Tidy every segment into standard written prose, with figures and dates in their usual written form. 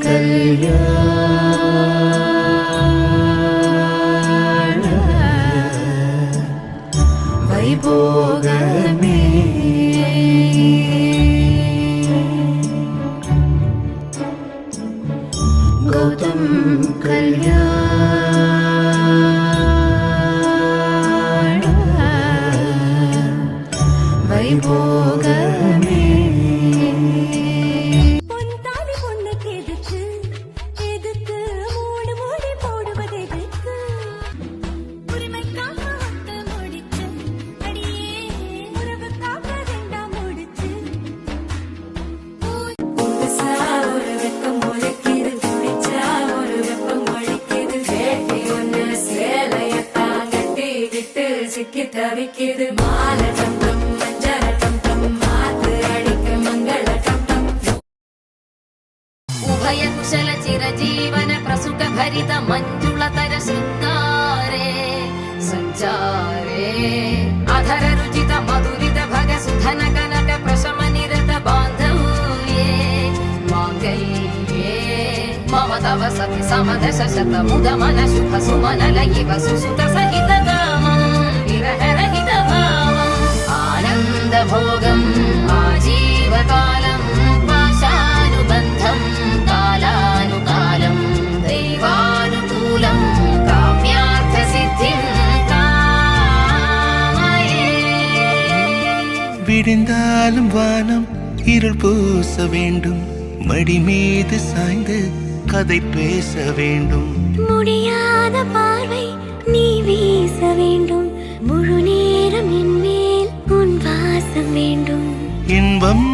கல்யாண வைபோகமே கௌதம் கல்யாண வைபோகமே தவிக்கிது மால டம் மஞ்சள டம் மாத்து அடிக்க மங்கள டம் உபய குशल चिरजीवन प्रसुख भरित मंजुलतर शृंगारे संचारे अधर रुचित मधुरित भग सुधन कनक प्रशम निरत बांधव्ये मांगल्ये मम तव सति समदश शत मुद मन शुभ सुमन लयिव सुसुत सहित आनंद भोगम आजीवकालम पाशानुबंधम कालानुकालम दैवानुकूलम काम्यार्थ सिद्धिं कामये விடிந்தாலும் வானம் இருள் பூச வேண்டும் மடி மீது சாய்ந்து கதை பேச வேண்டும் முடியாத பார்வை நீ வீச வேண்டும் முழு நேரம் என் மேல் உன் வாசம் வேண்டும் இன்பம்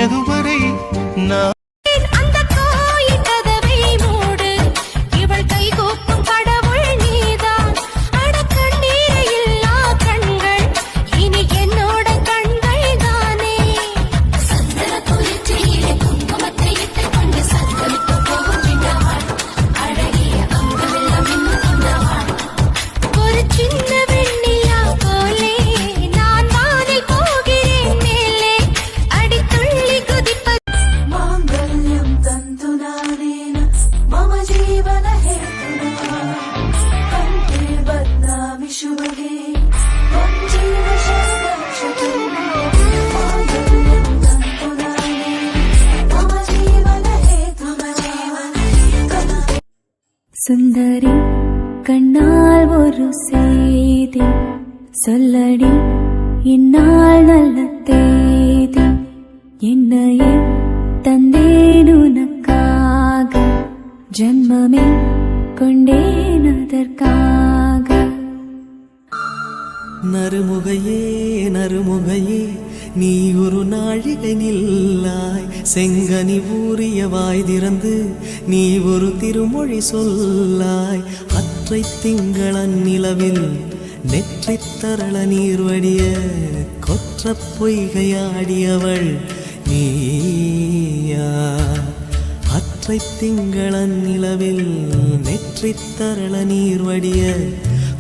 எதுவரை நான் சுந்தரி கண்ணால் ஒரு செய்தி சொல்லடி இந்நாள் நல்ல தேதி என்னையே தந்தேன் உனக்காக ஜன்மமே கொண்டேன் அதற்காக நறுமுகையே நறுமுகையே நீ ஒரு நாழிகை நில்லாய் செங்கனி ஊறிய வாய் திறந்து நீ ஒரு திருமொழி சொல்லாய் அற்றை திங்களன் நிலவில் நெற்றி தரள நீர் வடிய கொற்ற பொய்கையாடியவள் நீயா அற்றை திங்களன் நிலவில் நெற்றி தரள நீர் வடிய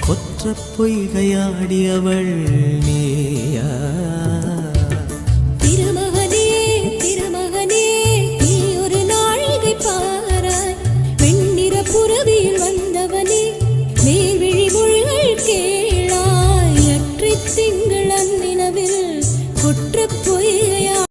கொற்ற பொய்கையாடியவள் நீயா